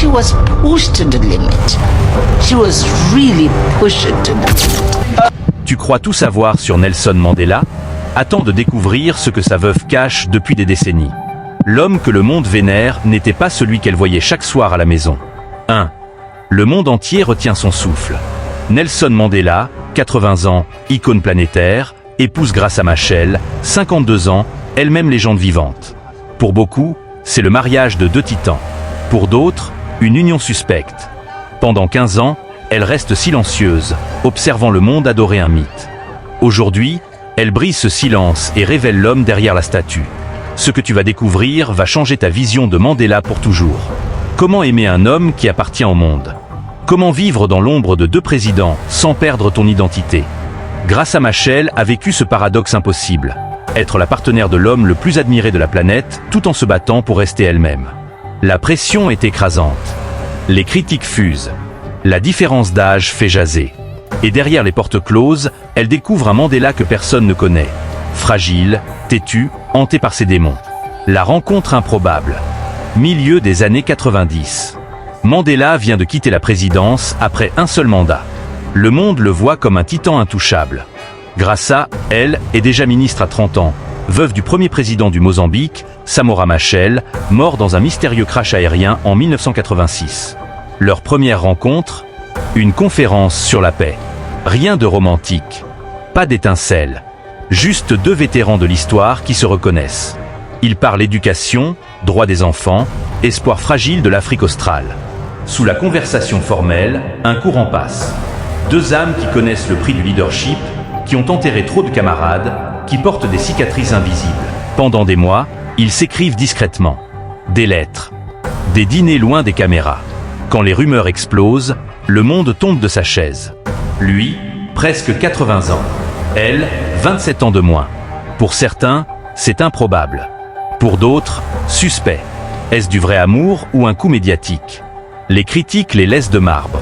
she was pushed to the limit. She was really pushed to the limit. Tu crois tout savoir sur Nelson Mandela? Attends de découvrir ce que sa veuve cache depuis des décennies. L'homme que le monde vénère n'était pas celui qu'elle voyait chaque soir à la maison. 1. Le monde entier retient son souffle. Nelson Mandela, 80 ans, icône planétaire, épouse Graça Machel, 52 ans, elle-même légende vivante. Pour beaucoup, c'est le mariage de deux titans. Pour d'autres, une union suspecte. Pendant 15 ans, elle reste silencieuse, observant le monde adorer un mythe. Aujourd'hui, elle brise ce silence et révèle l'homme derrière la statue. Ce que tu vas découvrir va changer ta vision de Mandela pour toujours. Comment aimer un homme qui appartient au monde? Comment vivre dans l'ombre de deux présidents sans perdre ton identité? Graça Machel a vécu ce paradoxe impossible. Être la partenaire de l'homme le plus admiré de la planète tout en se battant pour rester elle-même. La pression est écrasante. Les critiques fusent. La différence d'âge fait jaser. Et derrière les portes closes, elle découvre un Mandela que personne ne connaît. Fragile, têtu, hanté par ses démons. La rencontre improbable. Milieu des années 90. Mandela vient de quitter la présidence après un seul mandat. Le monde le voit comme un titan intouchable. Graça, elle, est déjà ministre à 30 ans, veuve du premier président du Mozambique, Samora Machel, mort dans un mystérieux crash aérien en 1986. Leur première rencontre? Une conférence sur la paix. Rien de romantique. Pas d'étincelle. Juste deux vétérans de l'histoire qui se reconnaissent. Ils parlent éducation, droits des enfants, espoir fragile de l'Afrique australe. Sous la conversation formelle, un courant passe. Deux âmes qui connaissent le prix du leadership, qui ont enterré trop de camarades, qui portent des cicatrices invisibles. Pendant des mois, ils s'écrivent discrètement. Des lettres. Des dîners loin des caméras. Quand les rumeurs explosent, le monde tombe de sa chaise. Lui, presque 80 ans. Elle, 27 ans de moins. Pour certains, c'est improbable. Pour d'autres, suspect. Est-ce du vrai amour ou un coup médiatique? Les critiques les laissent de marbre.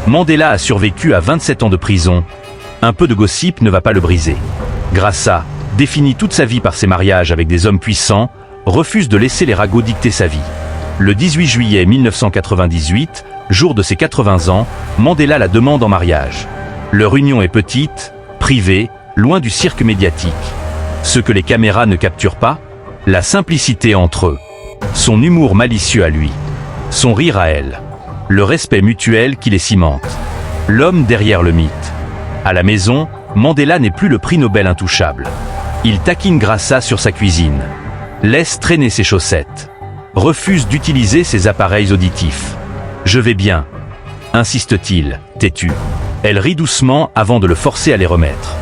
Mandela a survécu à 27 ans de prison. Un peu de gossip ne va pas le briser. Graça, définie toute sa vie par ses mariages avec des hommes puissants, refuse de laisser les ragots dicter sa vie. Le 18 juillet 1998, jour de ses 80 ans, Mandela la demande en mariage. Leur union est petite, privée, loin du cirque médiatique. Ce que les caméras ne capturent pas, la simplicité entre eux. Son humour malicieux à lui. Son rire à elle. Le respect mutuel qui les cimente. L'homme derrière le mythe. À la maison, Mandela n'est plus le prix Nobel intouchable. Il taquine Graça sur sa cuisine. Laisse traîner ses chaussettes. Refuse d'utiliser ses appareils auditifs. « Je vais bien », insiste-t-il, têtu. Elle rit doucement avant de le forcer à les remettre.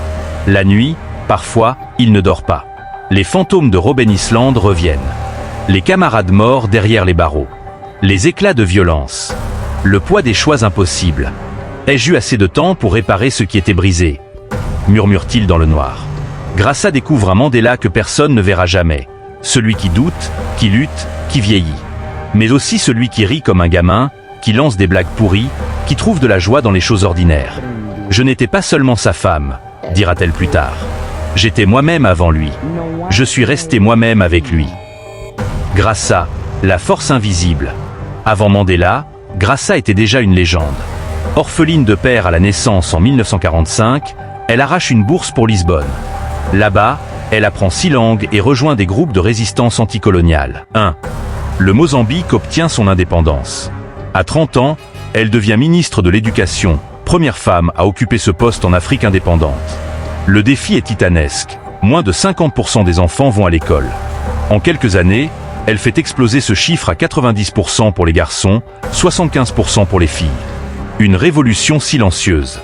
La nuit, parfois, il ne dort pas. Les fantômes de Robben Island reviennent. Les camarades morts derrière les barreaux. Les éclats de violence. Le poids des choix impossibles. Ai-je eu assez de temps pour réparer ce qui était brisé? Murmure-t-il dans le noir. Graça découvre un Mandela que personne ne verra jamais. Celui qui doute, qui lutte, qui vieillit. Mais aussi celui qui rit comme un gamin, qui lance des blagues pourries, qui trouve de la joie dans les choses ordinaires. Je n'étais pas seulement sa femme, dira-t-elle plus tard. J'étais moi-même avant lui. Je suis resté moi-même avec lui. Graça, la force invisible. Avant Mandela, Graça était déjà une légende. Orpheline de père à la naissance en 1945, elle arrache une bourse pour Lisbonne. Là-bas, elle apprend 6 langues et rejoint des groupes de résistance anticoloniale. 1. Le Mozambique obtient son indépendance. À 30 ans, elle devient ministre de l'Éducation, première femme à occuper ce poste en Afrique indépendante. Le défi est titanesque. Moins de 50% des enfants vont à l'école. En quelques années, elle fait exploser ce chiffre à 90% pour les garçons, 75% pour les filles. Une révolution silencieuse.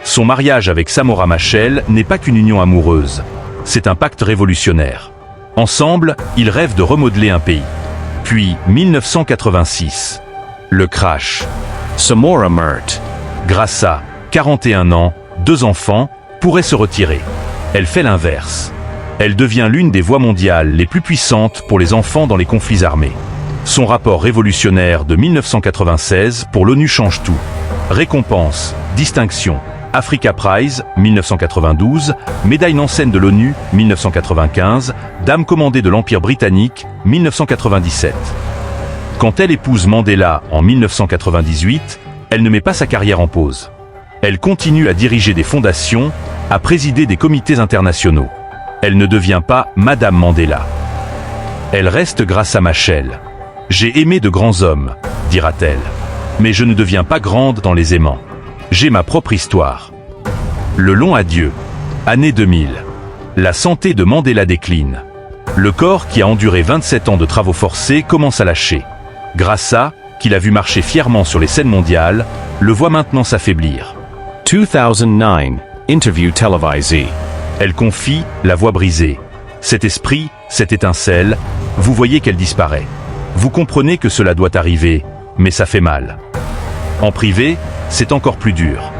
Son mariage avec Samora Machel n'est pas qu'une union amoureuse. C'est un pacte révolutionnaire. Ensemble, ils rêvent de remodeler un pays. Puis, 1986. Le crash. Samora meurt. Graça, 41 ans, 2 enfants, pourrait se retirer. Elle fait l'inverse. Elle devient l'une des voix mondiales les plus puissantes pour les enfants dans les conflits armés. Son rapport révolutionnaire de 1996 pour l'ONU change tout. Récompense, distinction, Africa Prize, 1992, médaille Nansen de l'ONU, 1995, Dame commandée de l'Empire britannique, 1997. Quand elle épouse Mandela en 1998, elle ne met pas sa carrière en pause. Elle continue à diriger des fondations, à présider des comités internationaux. Elle ne devient pas Madame Mandela. Elle reste Graça Machel. J'ai aimé de grands hommes, dira-t-elle. Mais je ne deviens pas grande dans les aimants. J'ai ma propre histoire. Le long adieu. Année 2000. La santé de Mandela décline. Le corps qui a enduré 27 ans de travaux forcés commence à lâcher. Graça, qui l'a vu marcher fièrement sur les scènes mondiales, le voit maintenant s'affaiblir. 2009. Interview televisée. Elle confie, la voix brisée. Cet esprit, cette étincelle, vous voyez qu'elle disparaît. Vous comprenez que cela doit arriver, mais ça fait mal. En privé, c'est encore plus dur.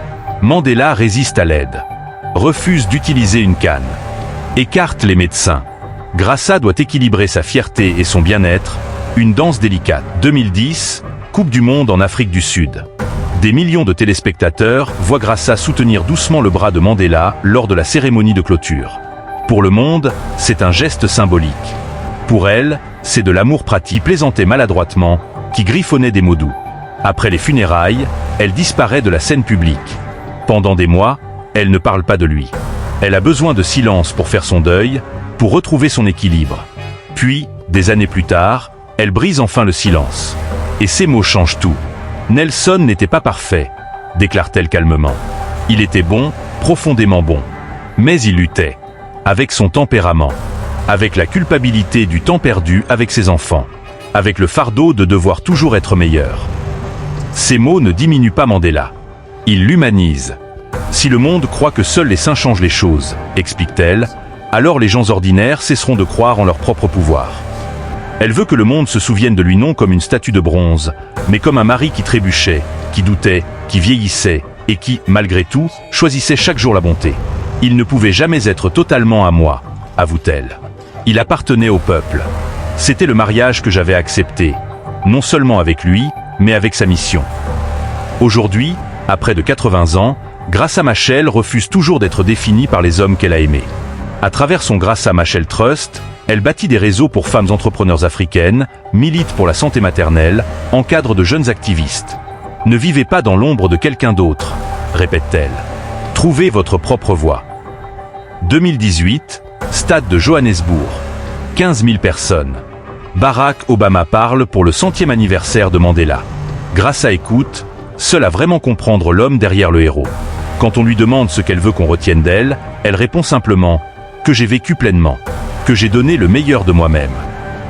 Mandela résiste à l'aide. Refuse d'utiliser une canne. Écarte les médecins. Graça doit équilibrer sa fierté et son bien-être. Une danse délicate. 2010, Coupe du Monde en Afrique du Sud. Des millions de téléspectateurs voient Graça soutenir doucement le bras de Mandela lors de la cérémonie de clôture. Pour le monde, c'est un geste symbolique. Pour elle, c'est de l'amour pratique, plaisantait maladroitement, qui griffonnait des mots doux. Après les funérailles, elle disparaît de la scène publique. Pendant des mois, elle ne parle pas de lui. Elle a besoin de silence pour faire son deuil, pour retrouver son équilibre. Puis, des années plus tard, elle brise enfin le silence. Et ces mots changent tout. Nelson n'était pas parfait, déclare-t-elle calmement. Il était bon, profondément bon. Mais il luttait. Avec son tempérament. Avec la culpabilité du temps perdu avec ses enfants. Avec le fardeau de devoir toujours être meilleur. Ces mots ne diminuent pas Mandela. Ils l'humanisent. Si le monde croit que seuls les saints changent les choses, explique-t-elle, alors les gens ordinaires cesseront de croire en leur propre pouvoir. Elle veut que le monde se souvienne de lui non comme une statue de bronze, mais comme un mari qui trébuchait, qui doutait, qui vieillissait, et qui, malgré tout, choisissait chaque jour la bonté. Il ne pouvait jamais être totalement à moi, avoue-t-elle. Il appartenait au peuple. C'était le mariage que j'avais accepté, non seulement avec lui, mais avec sa mission. Aujourd'hui, à près de 80 ans, Graça Machel refuse toujours d'être définie par les hommes qu'elle a aimés. À travers son Graça Machel Trust, elle bâtit des réseaux pour femmes entrepreneurs africaines, milite pour la santé maternelle, encadre de jeunes activistes. Ne vivez pas dans l'ombre de quelqu'un d'autre, répète-t-elle. Trouvez votre propre voie. 2018, stade de Johannesburg. 15 000 personnes. Barack Obama parle pour le 100e anniversaire de Mandela. Graça écoute, seule à vraiment comprendre l'homme derrière le héros. Quand on lui demande ce qu'elle veut qu'on retienne d'elle, elle répond simplement que j'ai vécu pleinement, que j'ai donné le meilleur de moi-même,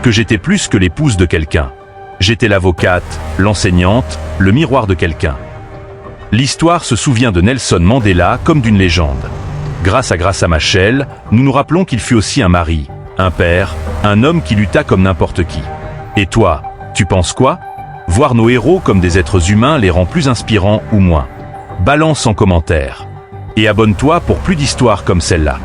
que j'étais plus que l'épouse de quelqu'un. J'étais l'avocate, l'enseignante, le miroir de quelqu'un. L'histoire se souvient de Nelson Mandela comme d'une légende. Grâce à Graça Machel, nous nous rappelons qu'il fut aussi un mari, un père, un homme qui lutta comme n'importe qui. Et toi, tu penses quoi? Voir nos héros comme des êtres humains les rend plus inspirants ou moins. Balance en commentaire. Et abonne-toi pour plus d'histoires comme celle-là.